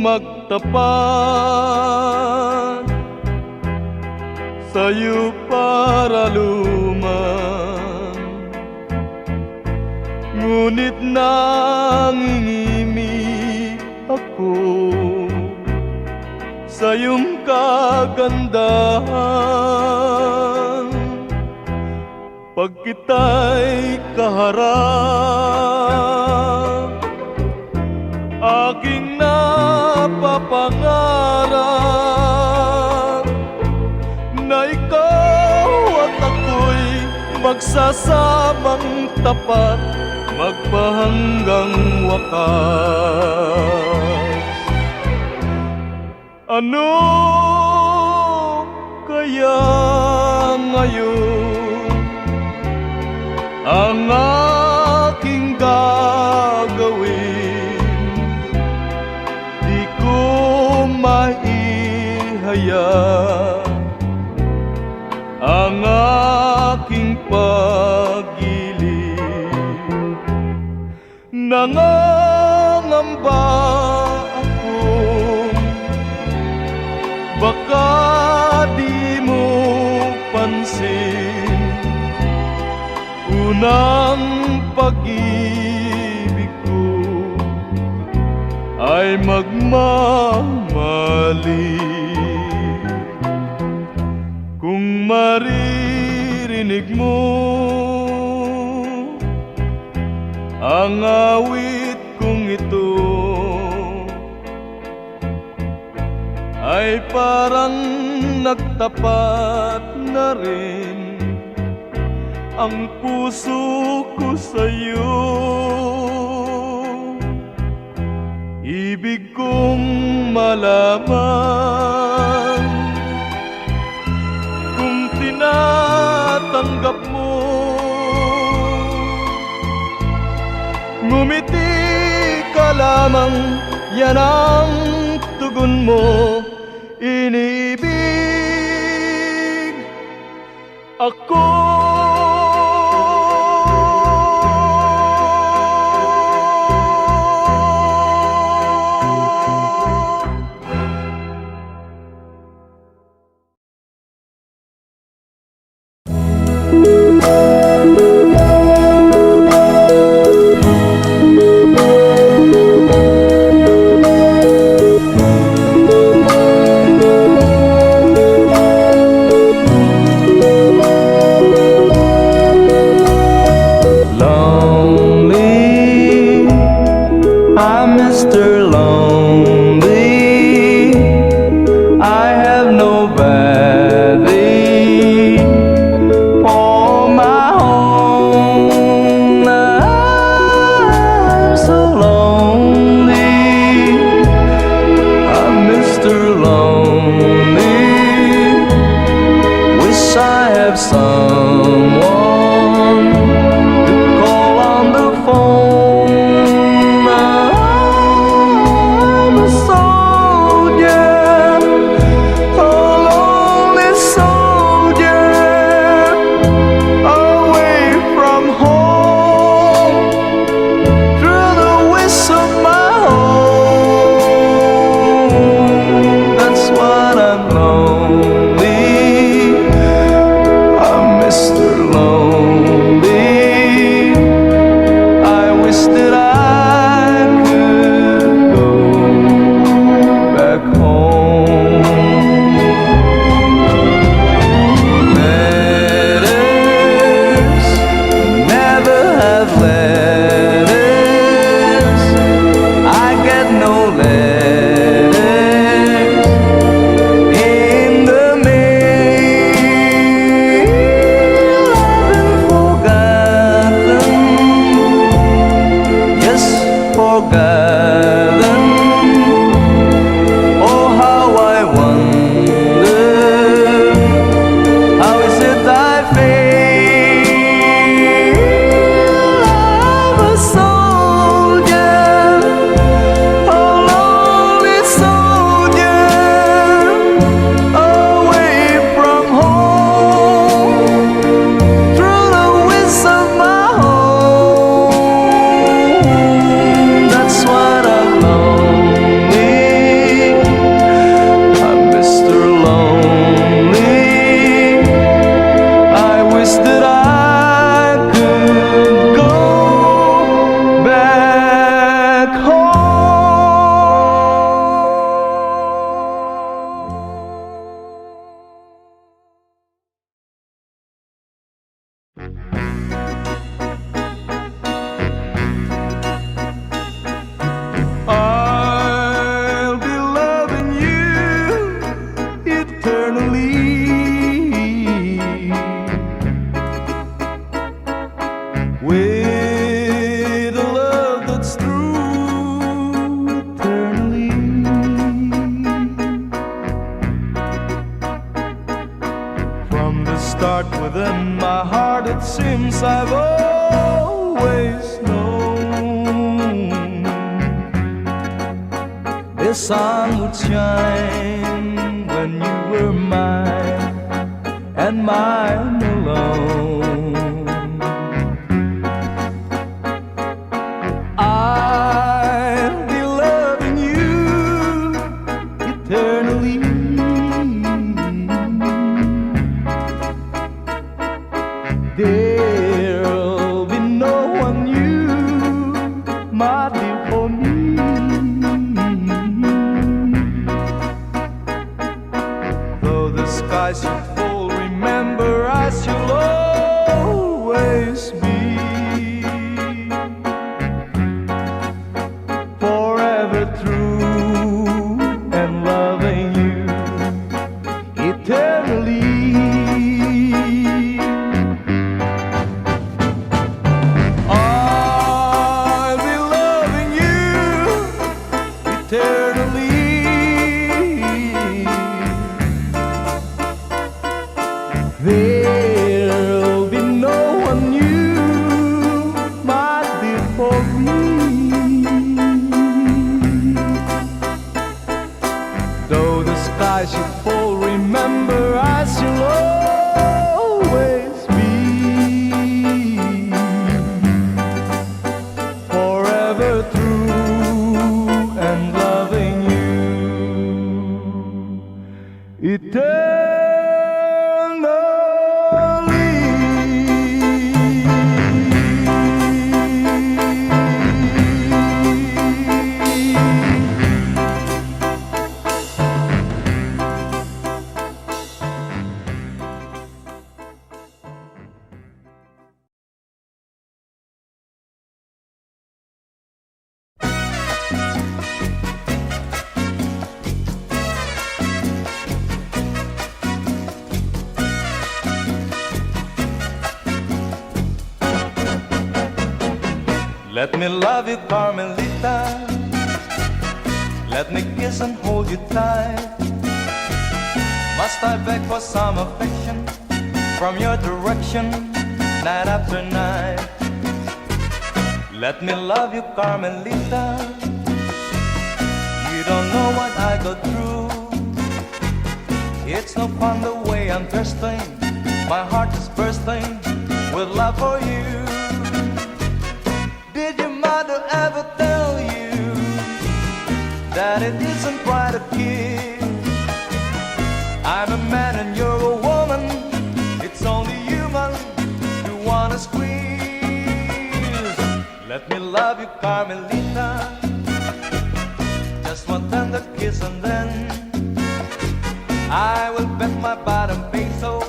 magtapat sa'yo para luman. Ngunit nangingimik ako sa iyong kagandahan. Pag kita'y kaharap, aking napapangarap na ikaw at ako'y magsasamang tapat, magpahanggang wakas. Ano kaya ngayon ang aking gagawin? Di ko maihaya ang aking pag-ibig. Nangangamba akong baka di mo pansin, unang pag-ibig ko ay magmamali. Kung maririnig mo ang awit kong ito, ay parang nagtapat na rin ang puso ko sa'yo. Ibig kong malaman kung tinatanggap mo. Ngumiti ka lamang, yan ang tugon mo. Iniibig ako. eternally. With a love that's true eternally. From the start within my heart it seems I've always known the sun would shine when you were mine and mine alone. I'll be loving you eternally. There'll be no one new, my dear, for me. Though the skies should fall, remember I shall always be forever true and loving you eternally. I'll be loving you eternally. There'll be no one new, my dear, for me. Though the sky should fall, remember I shall always be forever true and loving you Let me love you, Carmelita. Let me kiss and hold you tight. Must I beg for some affection from your direction, night after night? Let me love you, Carmelita. You don't know what I go through. It's no fun the way I'm thirsting. My heart is bursting with love for you. Did your mother ever tell you that it isn't right to kiss? I'm a man and you're a woman. It's only human to wanna squeeze. Let me love you, Carmelita. Just one tender kiss and then I will bet my bottom peso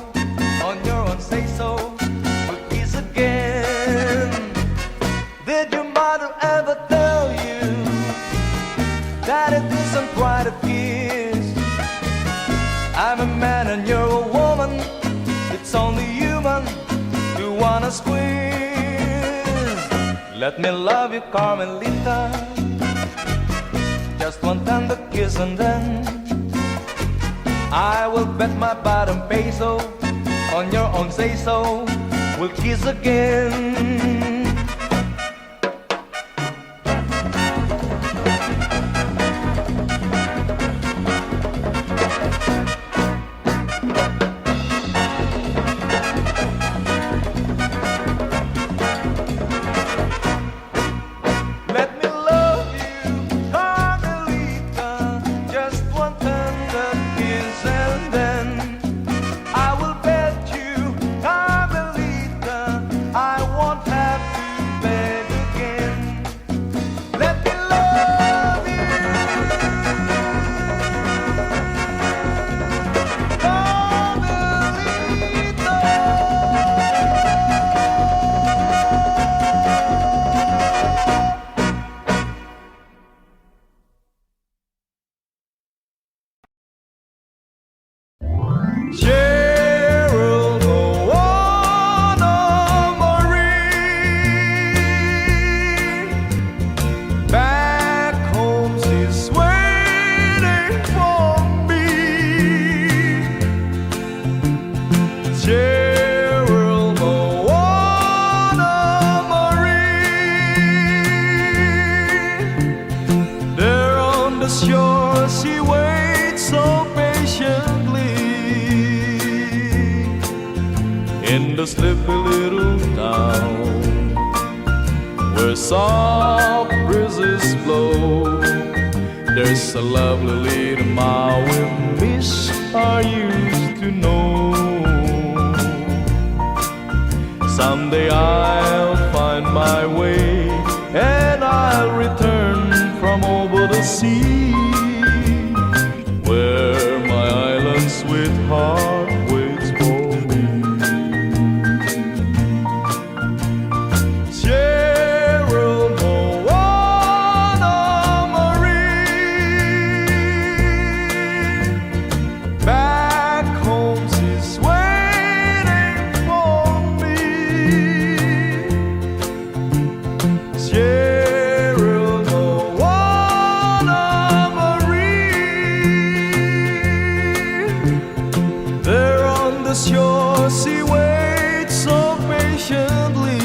on your own say-so. We'll kiss again. Did your mother ever tell you that it isn't right to kiss? I'm a man and you're a woman. It's only human to wanna squeeze. Let me love you, Carmelita. Just one tender kiss and then I will bet my bottom peso on your own say-so. We'll kiss again. Have Cheryl, Moana, Marie. Back home she's waiting for me. Cheryl, Moana, Marie. There on the shore she waits so patiently. In the sleepy little town where soft breezes blow, there's a lovely little Maui miss I used to know. Someday I'll find my way and I'll return from over the sea, where my island sweetheart waits for me. Cheryl, Moana, Marie. Back home she's waiting for me. Cheryl, Moana, Marie. There on the shore she waits so patiently.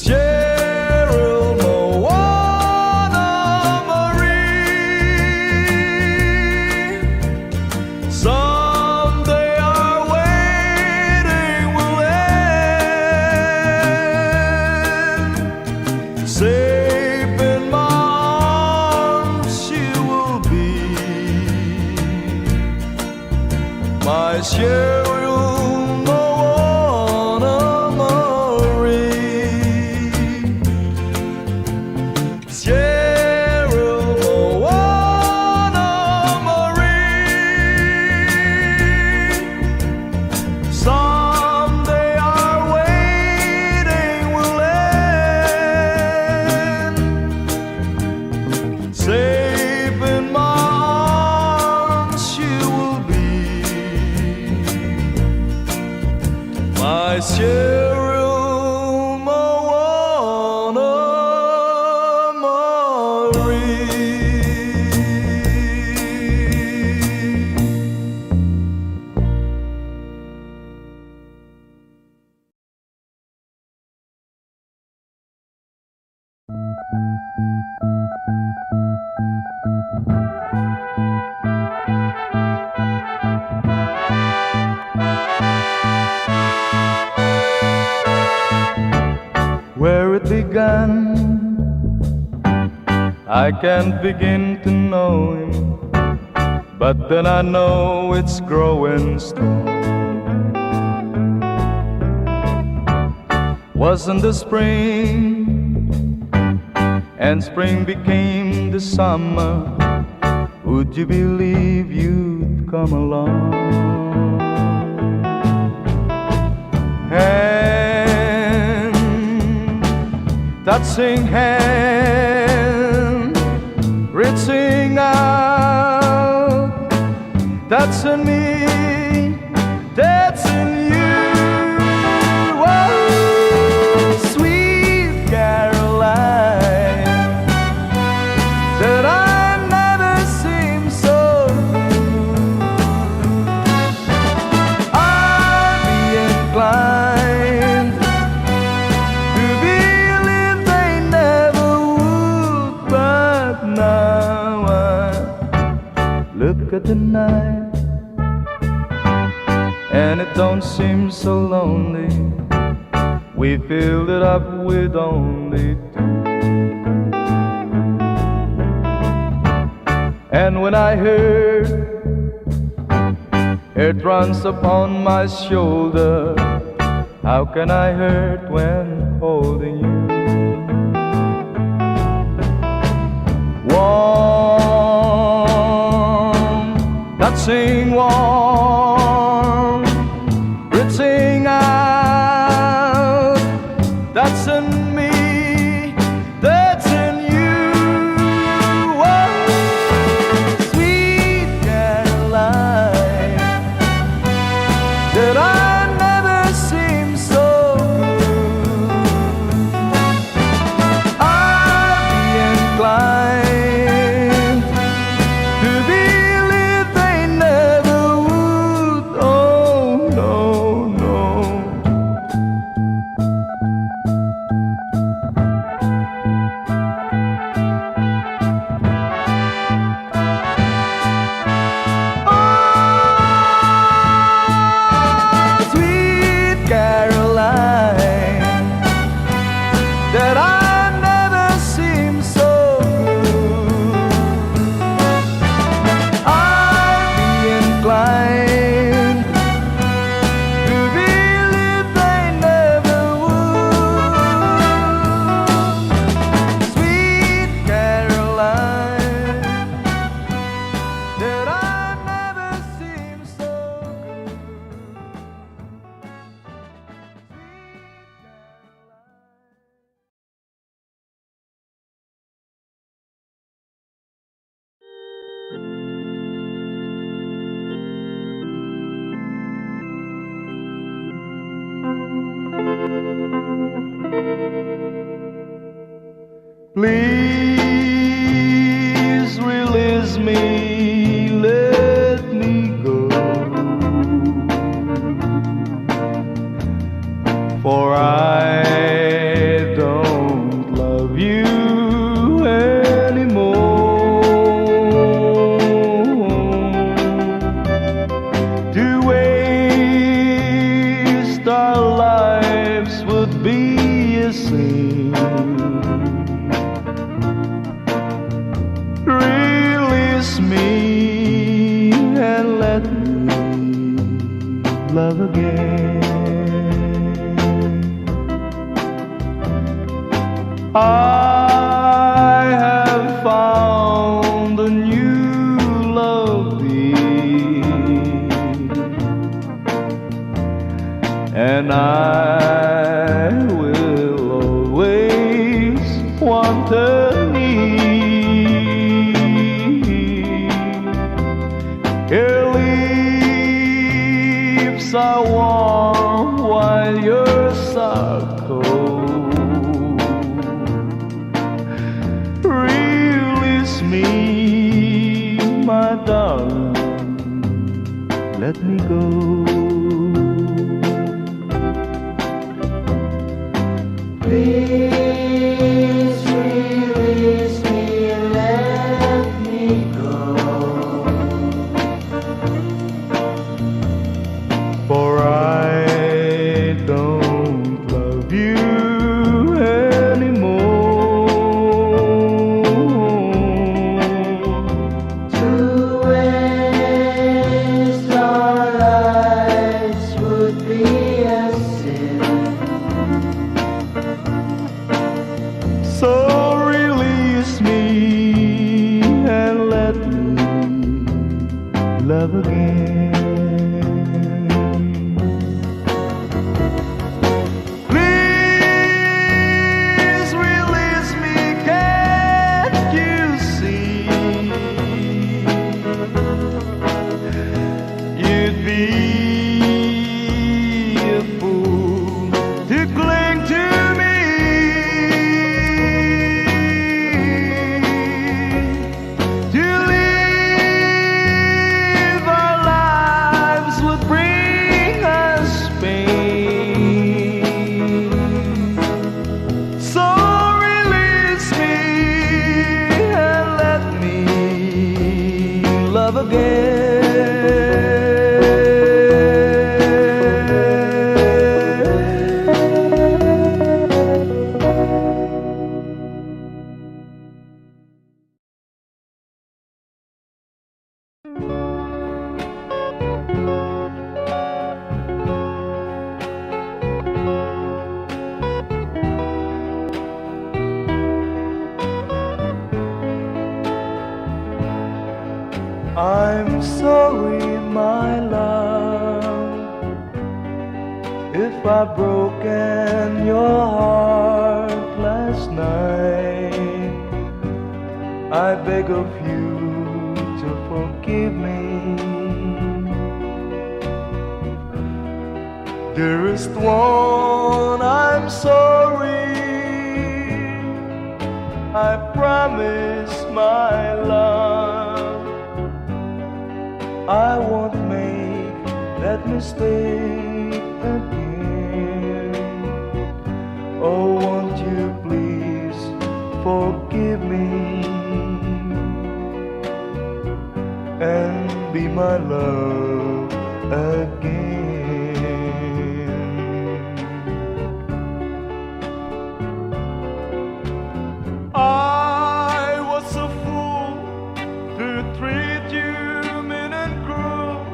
Cheryl, Moana, Marie. Someday our waiting will end. Safe in my arms she will be, my Cheryl, Moana, Marie. Cheryl, Moana, Marie. Someday our waiting will end. Safe in my arms she will be, my Cheryl, Moana, Marie. Where it began, I can't begin to know him, but then I know it's growing strong. Wasn't the spring, and spring became the summer, would you believe you'd come along? Touching hand, reaching out, touching me, touching you. Oh, sweet Caroline, that I never seem so blue. I'd be inclined to believe they never would, but now I look at the night and it don't seem so lonely. We filled it up with only two. And when I heard it runs upon my shoulder, how can I hurt when holding you? Warm, touching warm, reaching out, touching me, touching you. Oh, sweet Caroline, Please release me, let me go, for I don't love you anymore. To waste our lives would be a sin. Release me and let me love again. I have found a new love deep, and I will always want her near. Her lips are warm while yours are cold. Release me, my darling, let me go. Please release me and let me go, for I don't love you anymore. to waste our lives would be a sin. So release me and let me love again. Please release me, can't you see? You'd be a fool to cling to me. To live our lives would bring us pain. So release me and let me love again. I'm sorry, my love, if I've broken your heart last night. I beg of you to forgive me. Dearest one, I'm sorry. I promise, my love, I won't make that mistake again. Oh, won't you please forgive me and be my love again. I was a fool to treat you mean and cruel.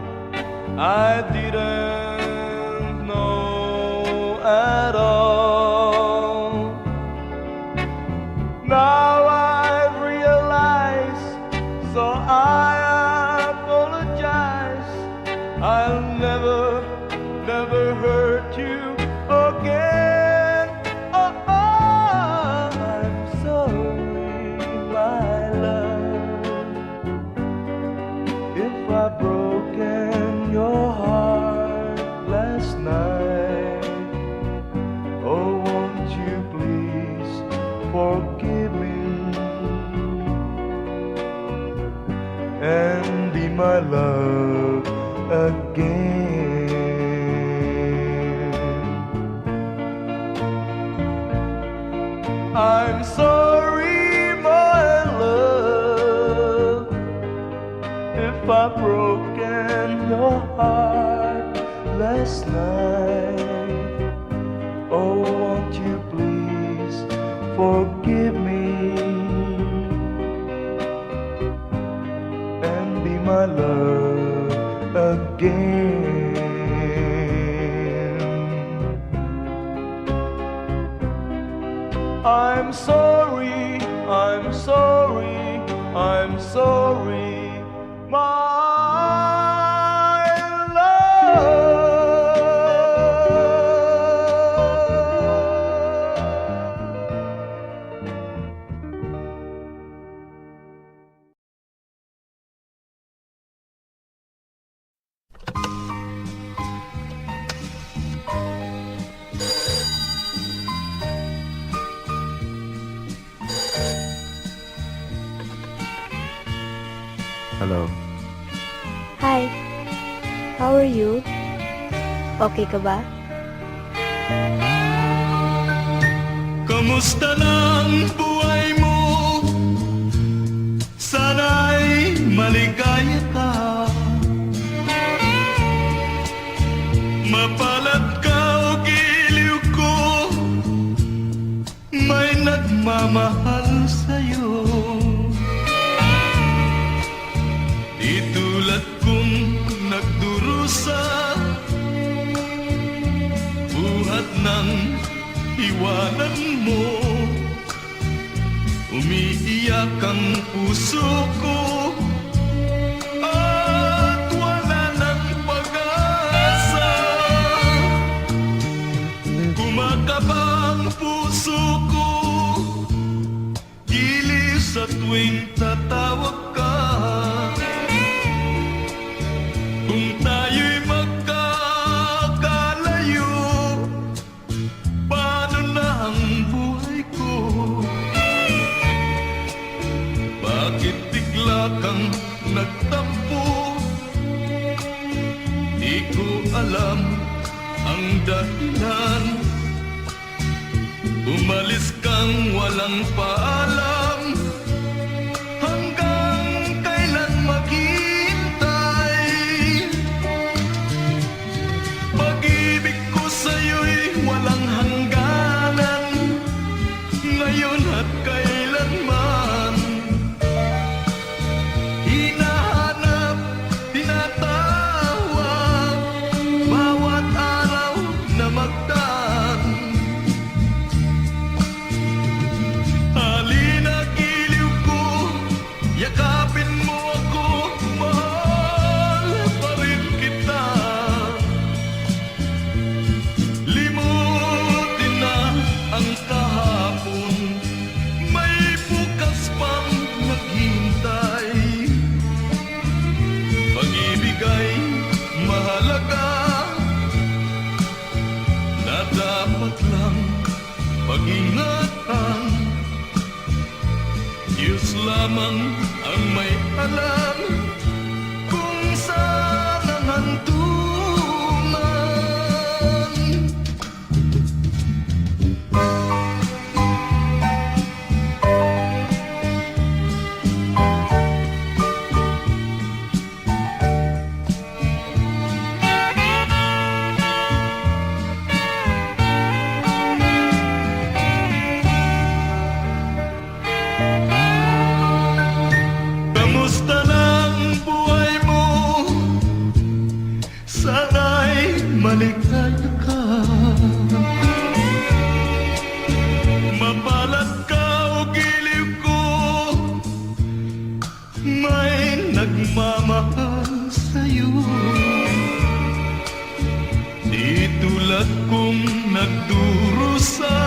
I didn't know at all. Now I've realized, so I apologize. I'll never, never hurt you again. Oh, I'm sorry, my love. if I broken your heart last night. Oh, won't you please forgive me and be my love again. I'm sorry, my love, if I've broken your heart last night. Oh, won't you please forgive me and be my love again. I'm sorry, I'm sorry, I'm sorry, my love. Hello. Hi. How are you? Okay ka ba? Kamusta na ang buhay mo? Sana'y maligaya ka. Mapalad ka o giliw ko, may nagmamahal sa'yo. Di tulad kong nagdurusa, buhat ng iwanan mo. Umiiyak ang puso ko at wala ng pag-asa. Kumakaba ang puso ko, giliw sa tuwing tatawag ka. Kung tayo'y magkakalayo, paano na ang buhay ko? Bakit bigla kang nagtampo? Di ko alam ang dahilan. Umalis kang walang paalam. Hanggang kailan maghintay? Pag-ibig ko sa'yo'y walang hangganan, ngayon at kailanman. Hinahanap, tinatawag, bawat araw na magdaan. Halina, giliw ko, yakapin mo ako, mahal pa rin kita. Limutin na ang kahapon, may bukas pang naghintay. Pag-ibig ay mahalaga, na dapat lang pag-ingatan. Diyos lamang ang may alam kung saan ang hantungan. Kamusta na ang buhay mo? Sana'y maligaya ka. Mapalad ka o giliw ko, may nagmamahal sa'yo. Di tulad kong nagdurusa,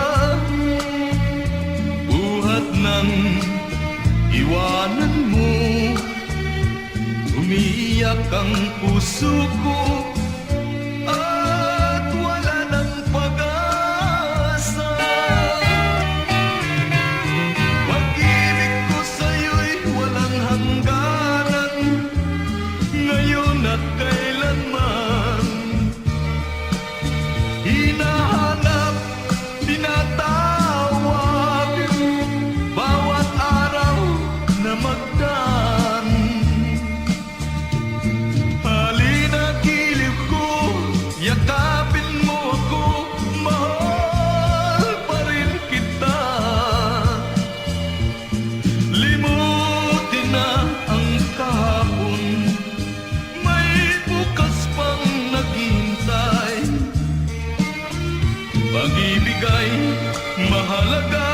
buhat ng iwanan mo. Umiiyak ang puso ko at wala ng pag-asa. Pag-ibig ko sa'yo'y walang hangganan, ngayon at kailanman. Hinahanap, tinatawag, bawat araw na magdaan. Halina gilid ko, yakapin mo ako, mahal pa rin kita. Limutin na ang kahapon, may bukas pang naghihintay. Pag-ibig ay mahalaga,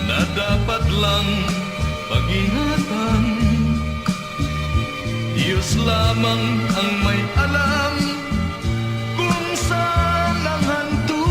na dapat lang pag-ingatan. Diyos lamang ang may alam kung saan ang hantungan.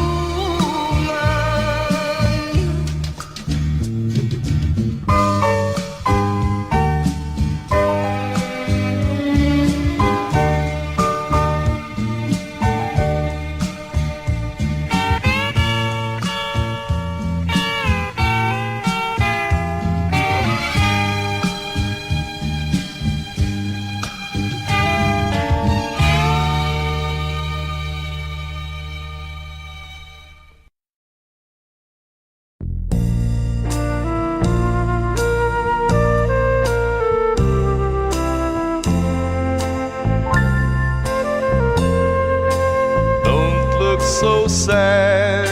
Don't look so sad.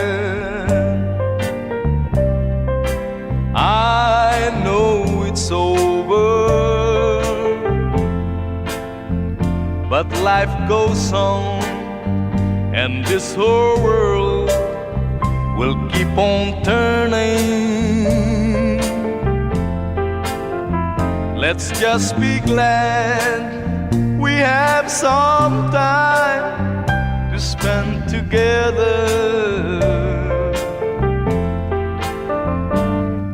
I know it's over, but life goes on, and this whole world will keep on turning. Let's just be glad we have some time to spend together.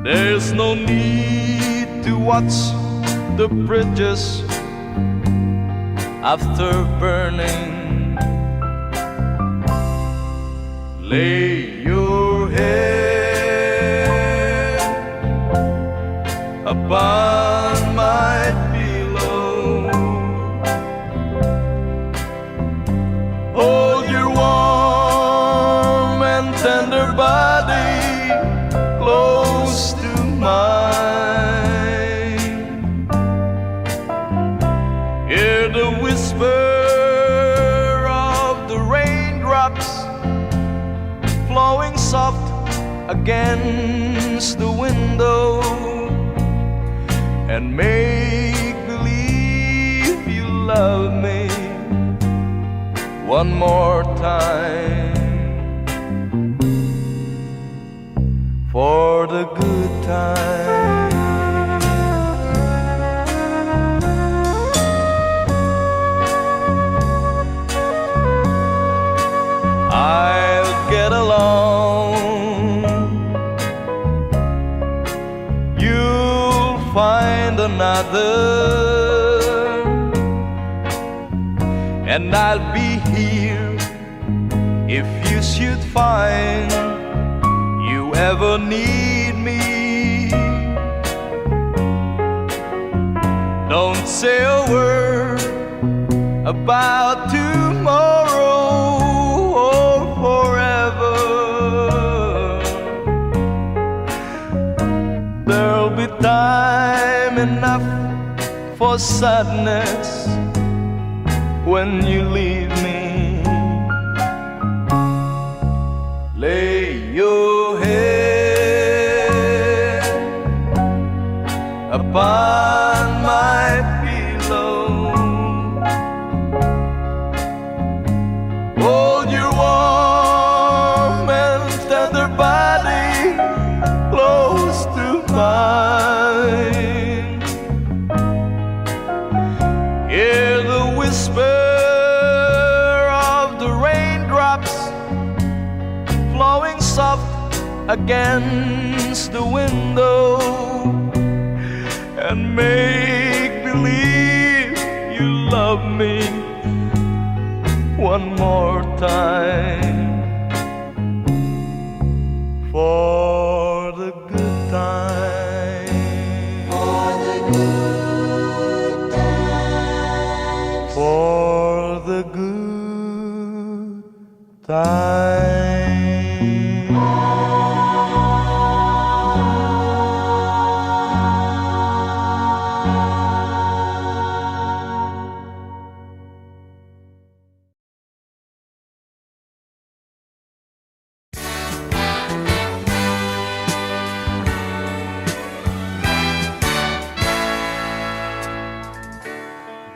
There's no need to watch the bridges after burning. Lay your head upon my pillow. Hold your warm and tender body close to mine. Hear the whisper of the raindrops flowing soft against the window, and make believe you love me one more time for the good time. I'll get along, you'll find another, and I'll be here if you should find you ever need me. Don't say a word about tomorrow or forever. There'll be time enough for sadness when you leave me. Lay your head upon my pillow. Hold your warm and tender body close to mine. Hear the whisper of the raindrops flowing soft against the window, and make love me one more time for the good time. For the good times. For the good time.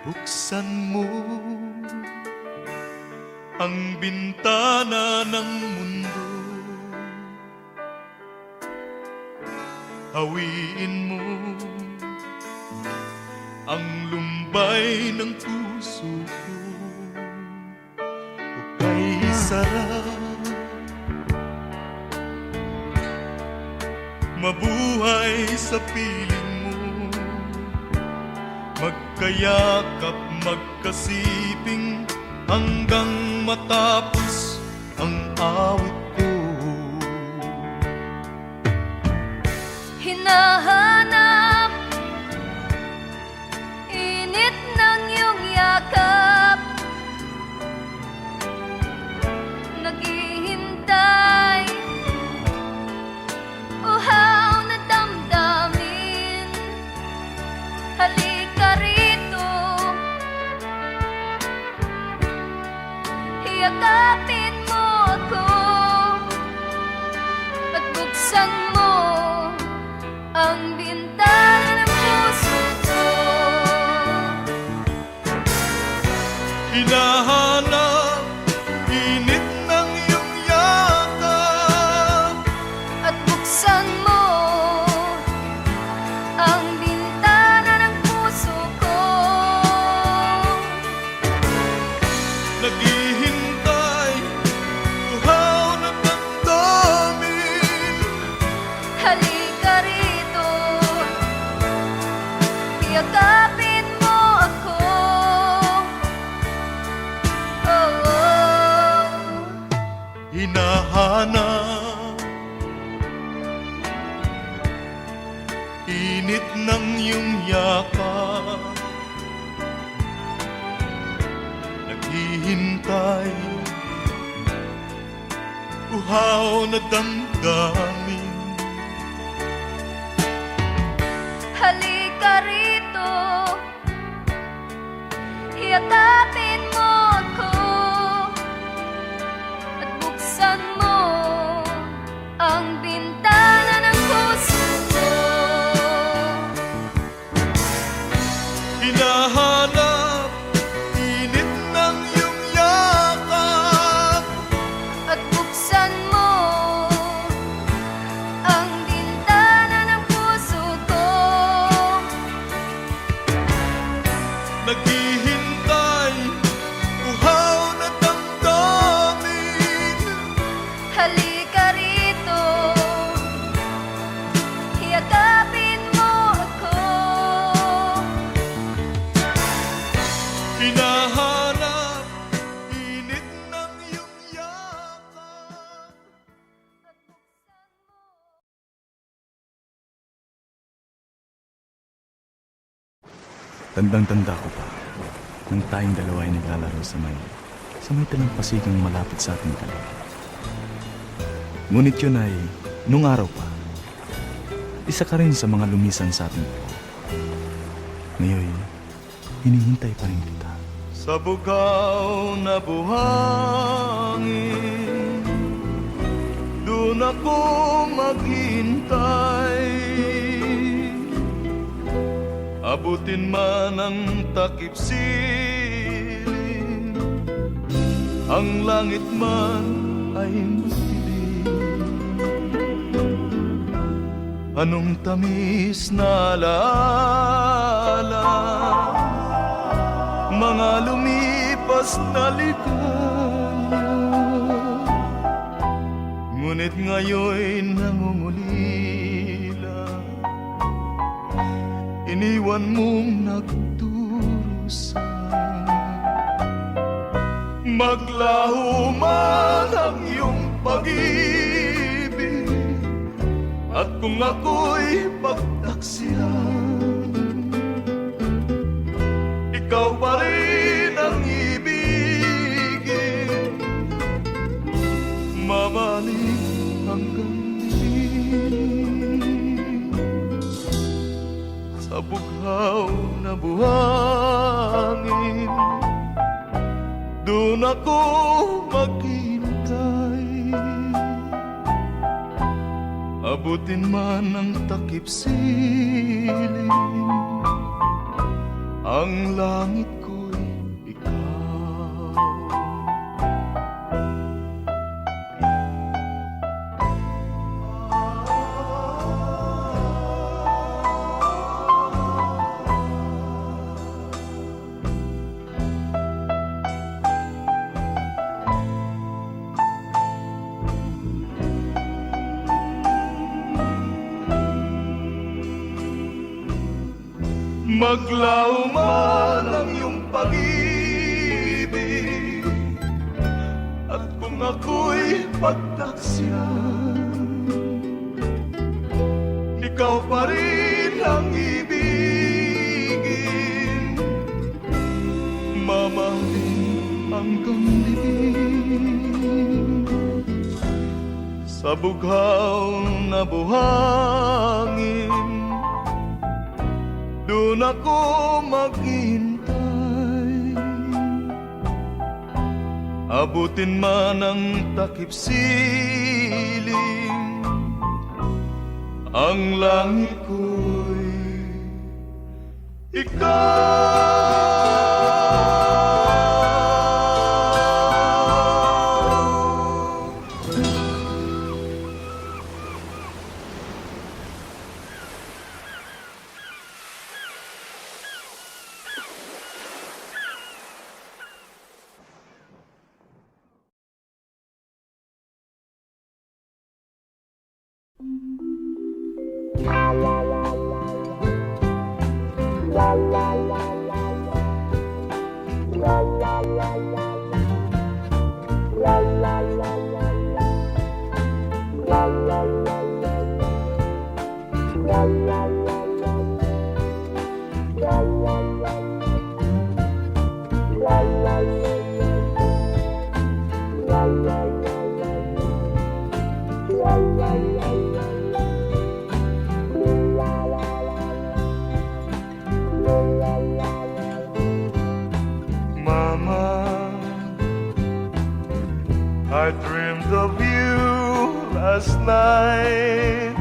Buksan mo ang bintana ng mundo, hawiin mo ang lumbay ng puso ko. Hukay sarap, mabuhay sa piling mo, magkayakap, magkasiping hanggang matapos ang awit ko. Hinahanap init ng iyong yakap, naghihintay uhaw na damdamin. Halika rito, yakapin mo ako at buksan mo ang bintana ng puso ko. Hinahanap init ng iyong yakap At buksan mo ang bintana ng puso ko. naghihintay, uhaw na damdamin. Halika rito, yakapin mo ako. Oh, oh. Hinahanap init ng iyong yakap, naghihintay, uhaw na damdamin. Halika rito, yakapin mo ako at buksan mo ang bintana ng puso ko. Hinahanap init ng iyong yakap, At buksan mo ang bintana ng puso ko. naghihintay, uhaw na damdamin. Halika rito, yakapin mo ako. Hinahanap init ng iyong yakap. Tandang-tanda ko pa, nang tayong dalawa ay naglalaro sa may talampasigang malapit sa ating kali. Ngunit yun ay, nung araw pa, isa ka rin sa mga lumisan sa ating buhay. Ngayon, hinihintay pa rin kita. Sa bugaw na buhangin, doon ako maghintay. Abutin man ang takip siling, ang langit man ay madilim. Anong tamis na alaala, mga lumipas na ligaya, ngunit ngayon'y nangungulila. Iniwan mong nagdurusa. Maglaho man ang iyong pag-ibig, at kung ako'y pagtaksilan, ikaw pa rin ang ibigin, mamalig hanggang dilim. Sa bughaw na buhangin, doon ako maghintay. Abutin man ang takip siling, ang langit ko'y ikaw. Maglaw man ang iyong pag-ibig, at kung ako'y pagtaksilan, ikaw pa rin ang ibigin, mamahalin hanggang dilim. Sa bughaw na buhangin, doon ako maghintay. Abutin man ang takip siling, ang langit ko'y ikaw. Mama, I dreamed of you last night.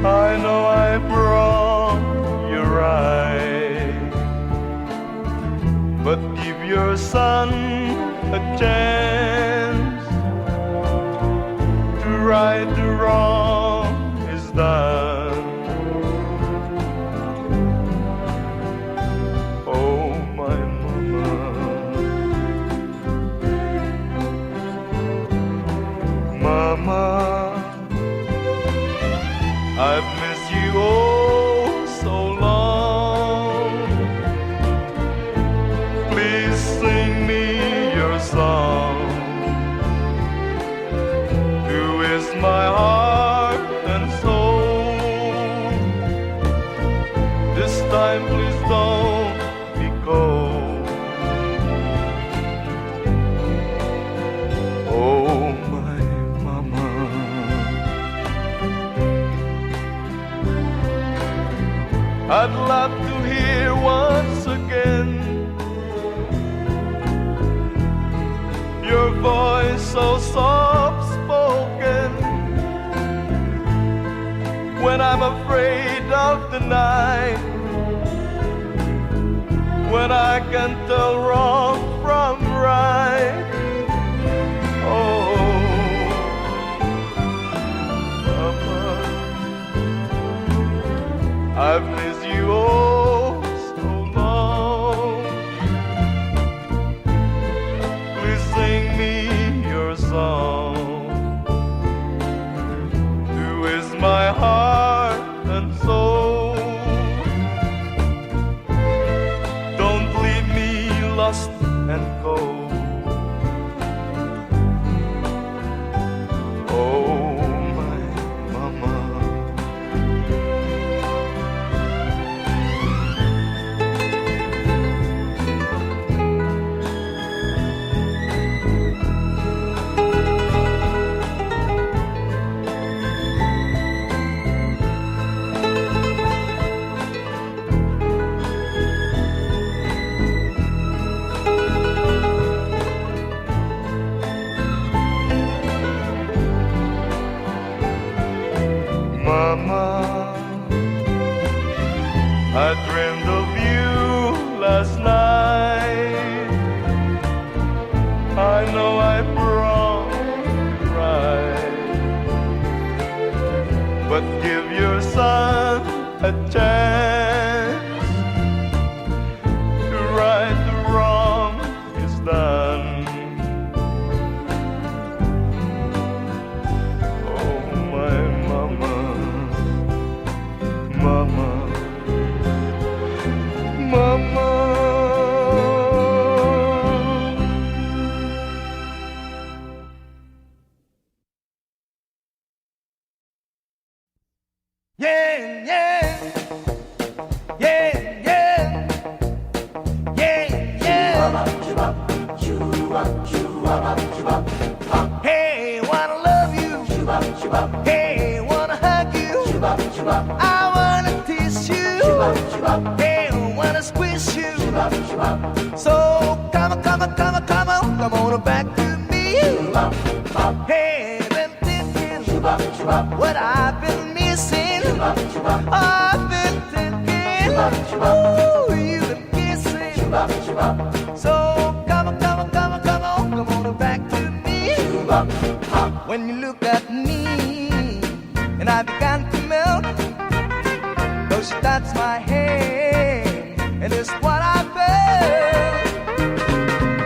I know I brought you right, but give your son a chance to right the wrong is done. Oh, my mama, mama, I've missed you oh so long. Please sing me your song. Who is my heart and soul? This time please don't be cold. Oh, my mama, I'd love to hear once again your voice so soft spoken. When I'm afraid of the night, when I can tell wrong from right. Oh, Mama, I've missed you oh so long. Please sing me your song. Who is my heart and soul? Don't leave me lost and cold. I dreamed of you last night. I know I'm wrong, right, but give your son a chance to right the wrong is done. Oh, my mama, mama, mama. Yeah, yeah, yeah, yeah, yeah, yeah. Hey, wanna love you. Hey, wanna hug you. I wanna tease you. Hey, wanna squeeze you. So come on, come on, come on, come on, come on back to me. Hey, been thinking what I've been missing. I've been thinking, ooh, you've been kissing. So come on, come on, come on, come on, come on back to me. When you look at me, and I began to melt, though she touched my hand, and it's what I felt.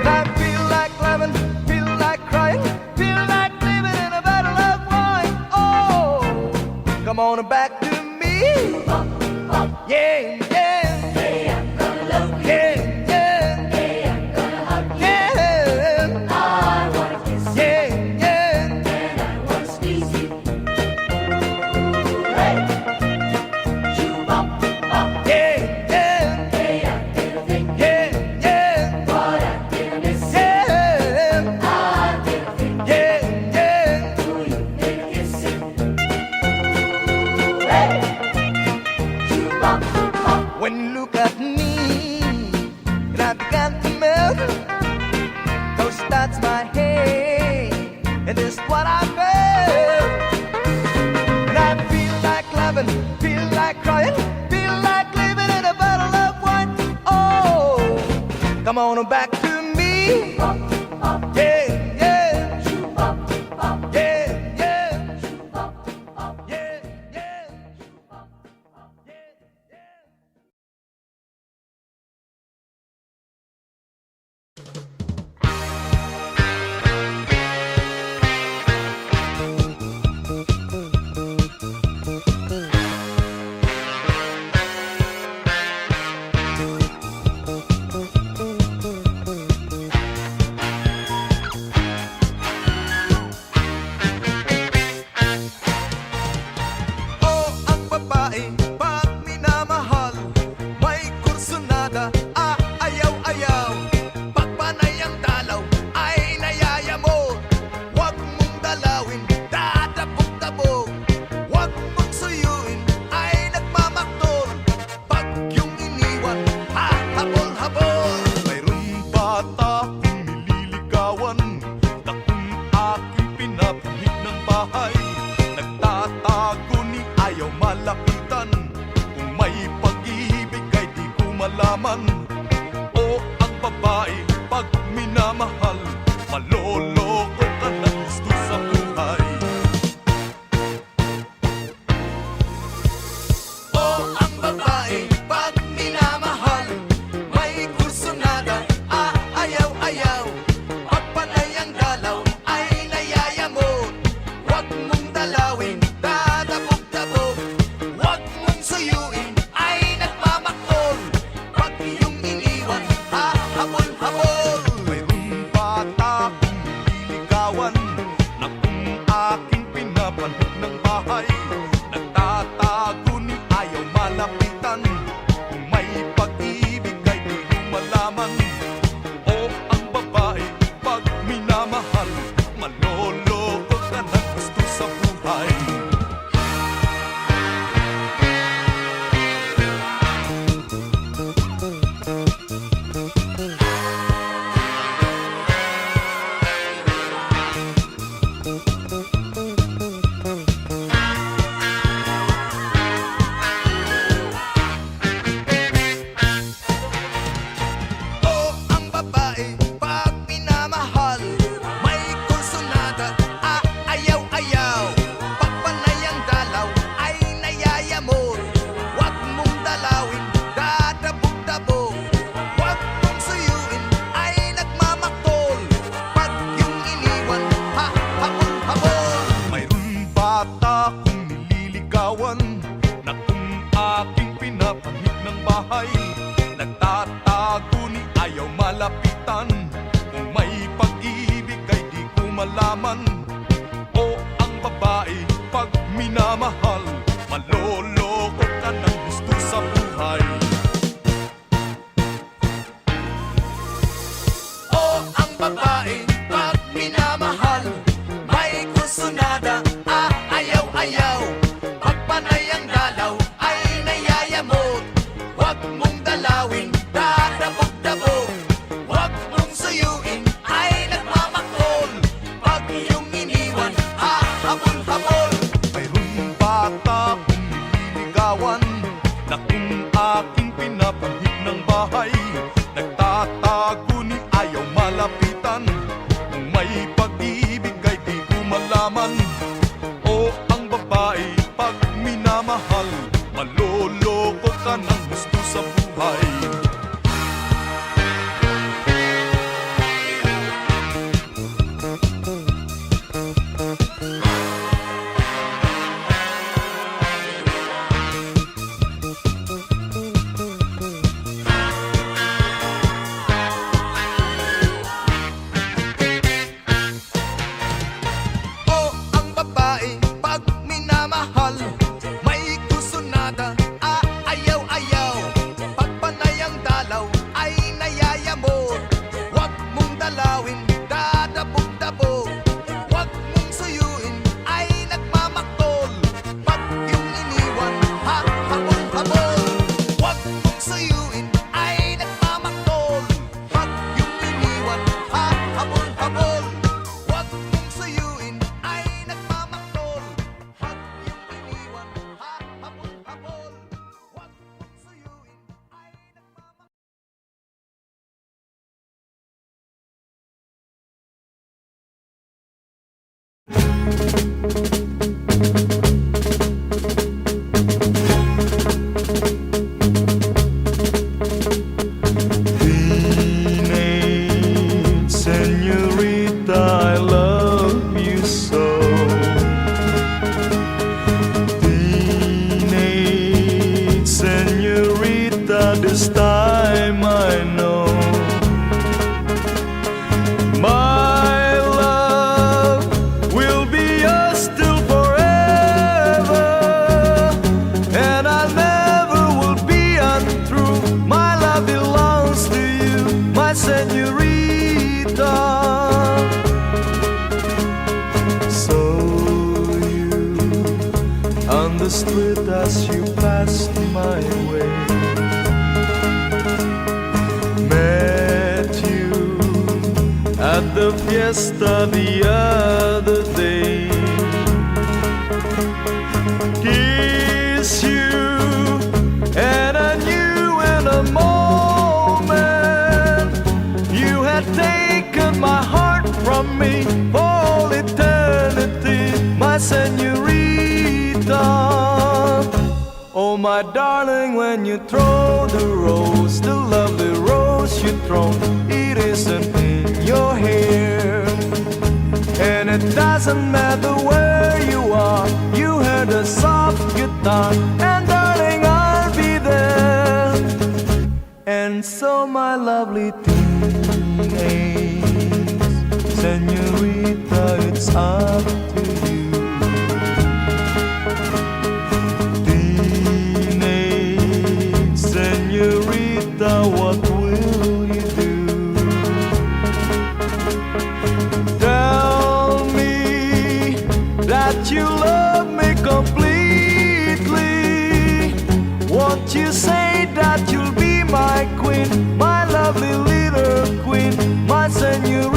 And I feel like loving, feel like crying, feel like living in a battle of wine. Oh, come on back to me. Yeah, yeah. Hey, I'm gonna love you. Yeah, yeah. Hey, I'm gonna hug you. Yeah. I wanna kiss you. Yeah, yeah. And I wanna squeeze you. Hey, shoe-bop, bop. Yeah, yeah. Hey, I didn't think. Yeah, yeah. What I didn't miss. Yeah. I didn't think. Yeah, yeah. Ooh, you made a kiss it. Hey, shoe-bop, bop. When you look at me, and I began to melt, cause that's my head, and it's what I felt. And I feel like loving, feel like crying, feel like living in a bottle of wine. Oh, come on back to me. Yeah, yeah. Yeah, yeah. Yeah, yeah. Oh, ang babae, pag minamahal, may kursunada, ayaw-ayaw. Pag panay ang dalaw, ay nayayamo. Huwag mong dalawin, dadabog-dabog. Huwag mong suyuin, ay nagmamaktol. Pag yung iniwan, habol-habol. Mayroon bata kung nililigawan, na kung aking pinapuhit ng bahay, nagtatago ni ayaw malapitan. Kung may pag-ibig ay di ko malaman. O ang babae, pag minamahal, maloloko ka na gusto sa buhay. O ang babae, pag minamahal, may kursunada, ayaw-ayaw. Pag panay ang dalaw, ay nayayamot. Huwag mong dalawin, dadabog-dabog. Huwag mong suyuin, ay nagmamaktol. Pag iyong bahay. Nagtatago ni ayaw malapitan. Kung may pag-ibig ay di ko malaman. O ang babae pag minamahal, maloloko ka ng gusto sa buhay. O ang babae pag minamahal, may kusunada, ayaw-ayaw. Pag panay ang dalaw ay nayayamot. Huwag mong dalawin, dadabog-dabog. Huwag mong suyuin, ay nagmamakol. Pag iyong iniwan, habol-habol. Mayroong bata kong nililigawan, na kung aking pinapahit ng bahay. Nagtatago ni ayaw malapitan. Kung may pag-ibig ay di ko malaman. O ang babae pag minamahal, maloloko ka ng gusto sa buhay. O ang babae pag minamahal, may kusunada, ayaw-ayaw. Pag panay ang dalaw ay nayayamot. Huwag mong dalawin, dadabog-dabog. Huwag mong suyuin, ay nagmamakol. Pag iyong iniwan, habol-habol. Huwag mong suyuin, ay nagmamakol. Pag iyong iniwan, habol-habol. Huwag mong suyuin, ay nagmamakol. Pag iyong iniwan, habol-habol. Huwag mong suyuin, ay nagmamakol. Teenage señorita, I love you so. Teenage señorita, this time I know my love will be yours till forever, and I never will be untrue. My love belongs to you, my señorita. So you understood as you passed my way. Met you at the fiesta the other day. Kiss you, and I knew in a moment you had taken my heart from me for all eternity, my señorita. Oh, my darling, when you throw the rose, the lovely rose you throw, it isn't in your hair. And it doesn't matter where you are, you hear the soft guitar, and darling, I'll be there. And so, my lovely teenage señorita, it's up to you. Teenage señorita, what will you do? Tell me that you love me completely. Won't you say that you'll be my queen, my lovely little queen, my señorita?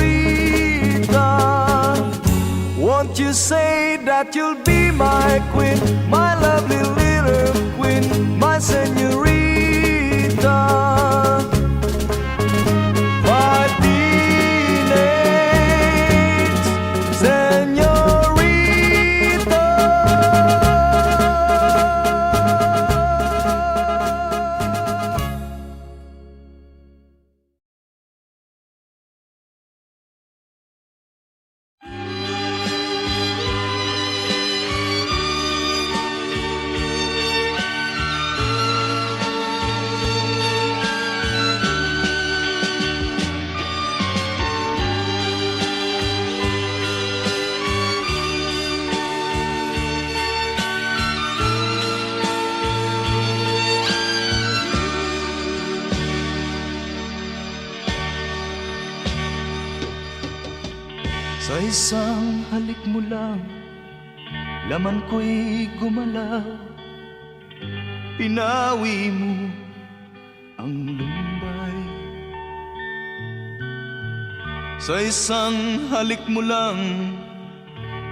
Won't you say that you'll be my queen, my lovely little queen, my señorita? My teenage señorita. Sa isang halik mo lang, laman ko'y gumalaw. Pinawi mo ang lumbay. Sa isang halik mo lang,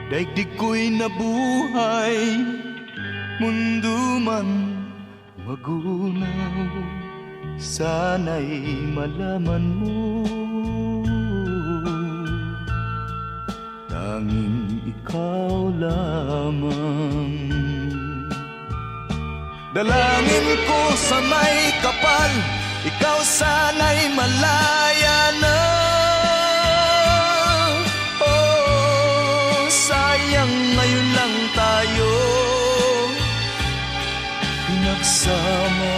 daigdig ko'y nabuhay. Mundo man magunaw, sana'y malaman mo, tanging ikaw lamang. Dalangin ko sa may kapal, ikaw sana'y malaya na. Oh, sayang ngayon lang tayo pinagsama.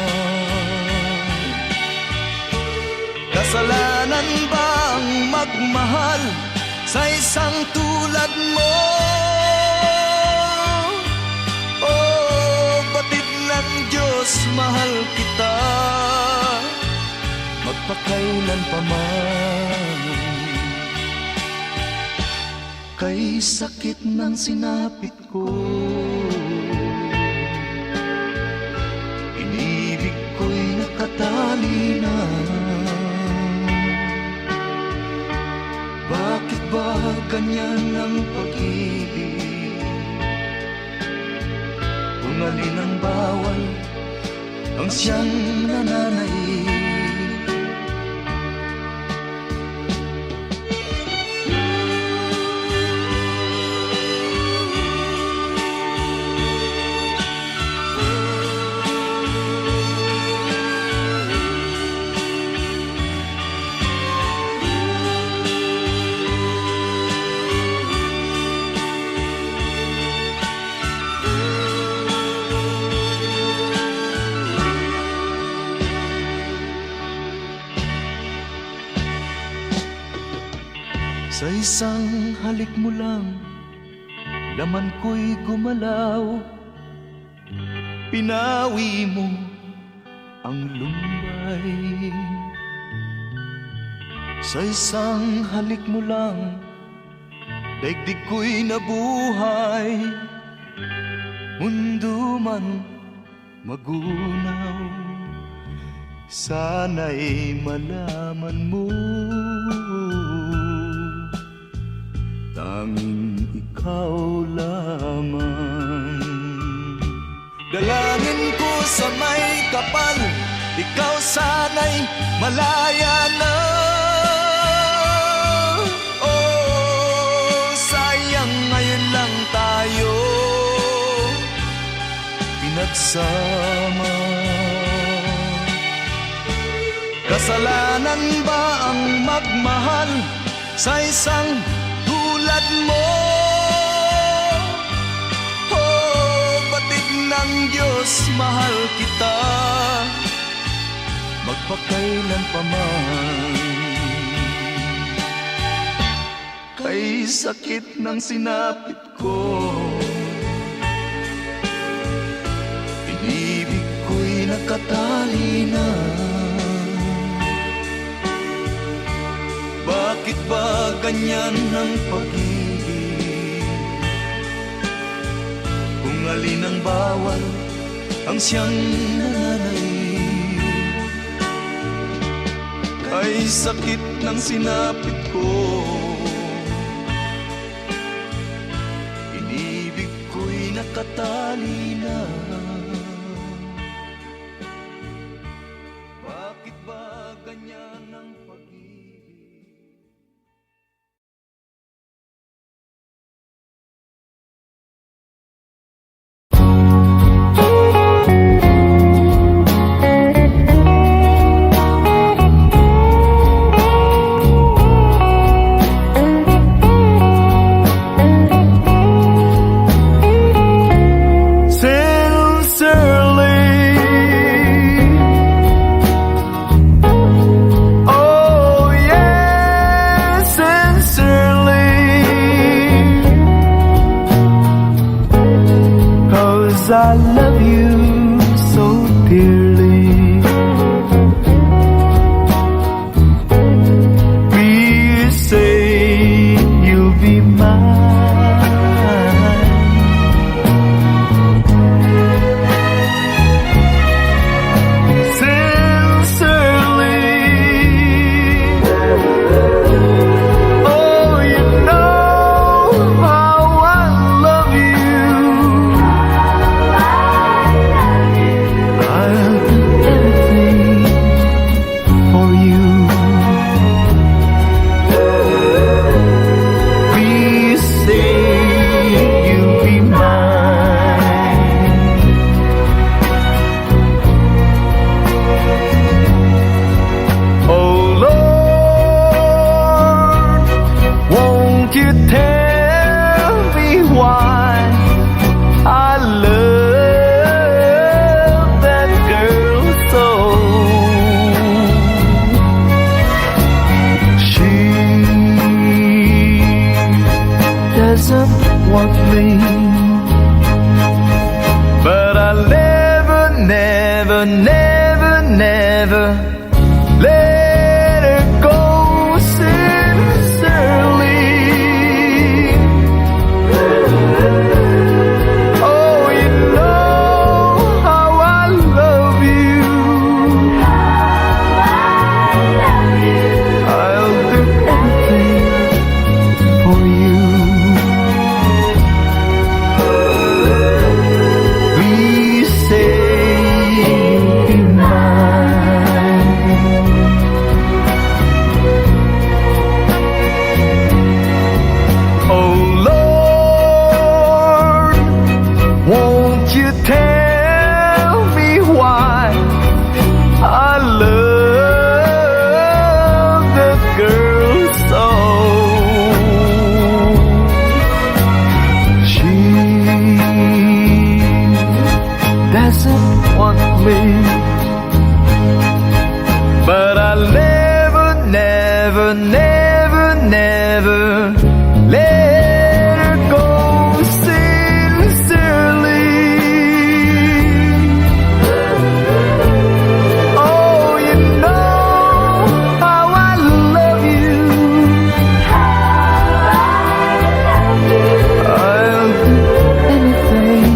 Kasalanan ba ang magmahal sa isang tulad mo? Oh, batid ng Diyos, mahal kita magpakailan pa man. Kay sakit ng sinapit ko, inibig ko'y nakatali na. Bakit ba ganyan ang pag-ibig? Kung alin ang bawal, ang siyang nananaig. Sa isang halik mo lang, laman ko'y gumalaw. Pinawi mo ang lumbay. Sa isang halik mo lang, daigdig ko'y nabuhay. Mundo man magunaw, sana'y malaman mo, tanging ikaw lamang. Dalangin ko sa may kapal, ikaw sana'y malaya na. Oh, sayang ngayon lang tayo pinagsama. Kasalanan ba ang magmahal sa isang tulad mo? Oh, batid ng Diyos, mahal kita magpakailan pa man. Kay sakit ng sinapit ko, inibig ko'y nakatali na. Bakit ba ganyan ang pag-ibig? Kung alin ang bawal, ang siyang nananaig. Kay sakit ng sinapit ko, inibig ko'y nakatali na. Bakit ba ganyan ang pag-ibig? never let her go sincerely. Oh, you know how I love you. I'll do anything for you. Please say you'll be mine. Oh Lord, won't you tell me why I love the girl so? She doesn't want me, but I'll never, never, never, never let her go sincerely. Oh, you know how I love you. I'll do anything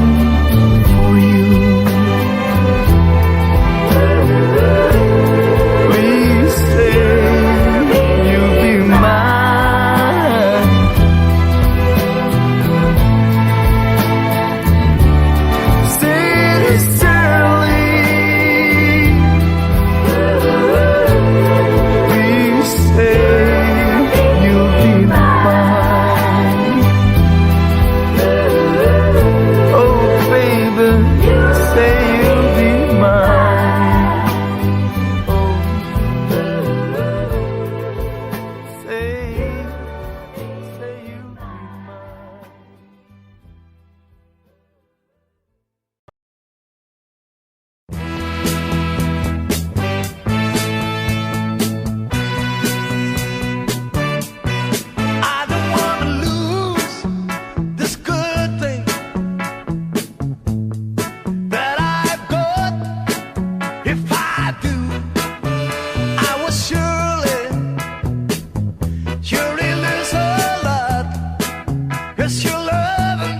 for you. Please say you'll be mine. Sincerely. Please say you'll be mine. Oh, baby, say you'll be mine. Oh, say you'll be mine. I don't wanna lose this good thing that I've got. If I do, I will surely lose a lot. 'Cause your loving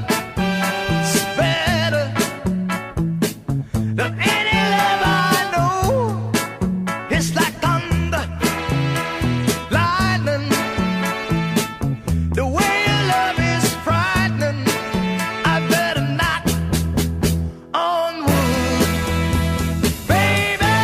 is better than any love I know. It's like thunder, lightning. The way your love is frightening. I better knock on wood, baby.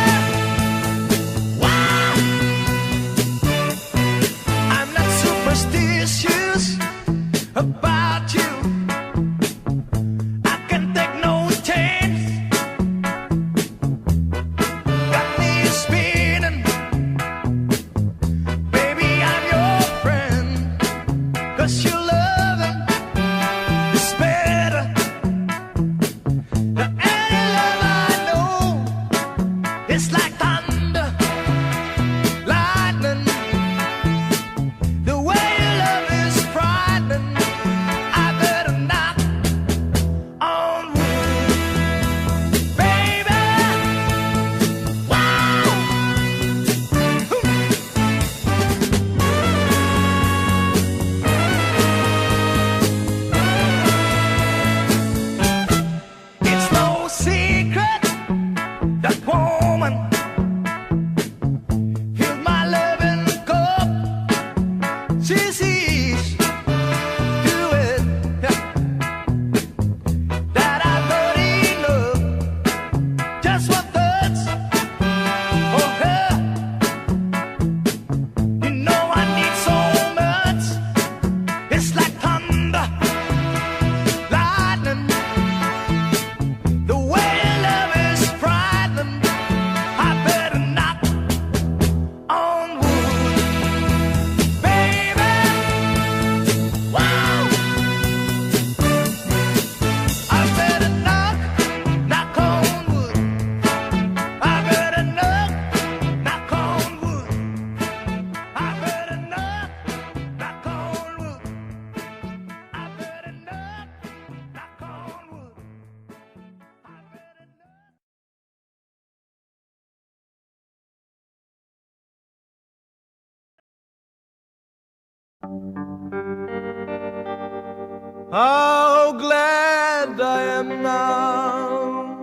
How glad I am now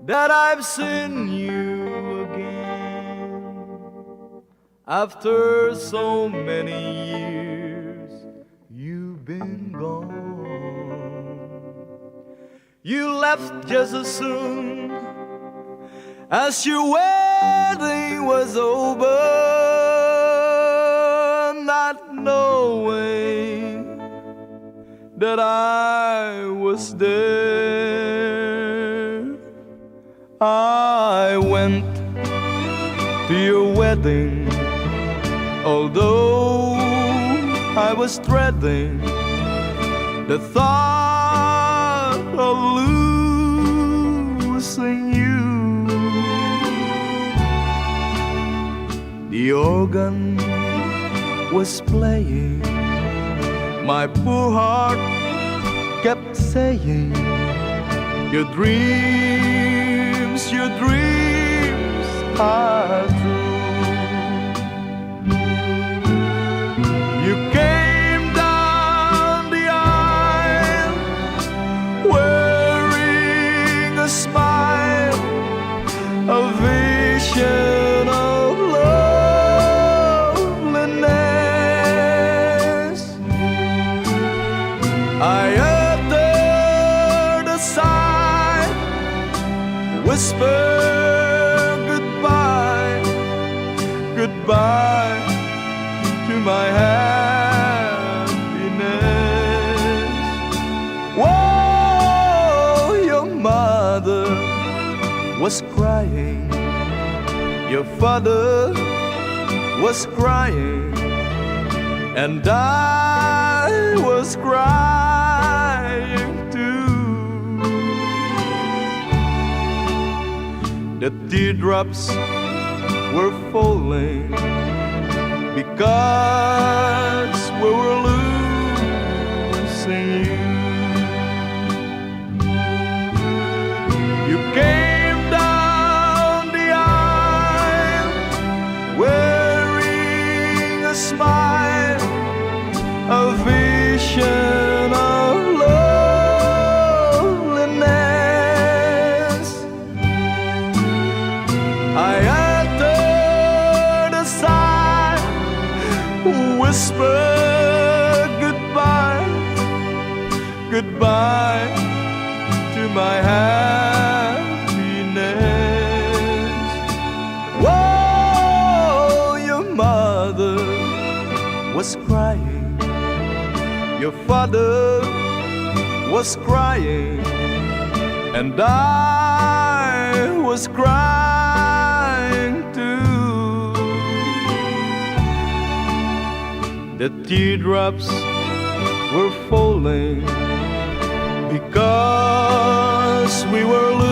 that I've seen you again. After so many years, you've been gone. You left just as soon as your wedding was over, not knowing that I was there. I went to your wedding, although I was dreading the thought of losing you. The organ was playing, my poor heart kept saying, your dreams are true. You came down the aisle wearing a smile, a vision of loveliness. I uttered a sigh, whispered goodbye, goodbye to my happiness. Whoa, your mother was crying, your father was crying, and I was crying too. The teardrops were falling because we were losing you. You came down the aisle wearing a smile, a vision of loveliness. I uttered a sigh, whispered goodbye, goodbye to my happiness. Whoa, your mother was crying, your father was crying, and I was crying too. The teardrops were falling because we were losing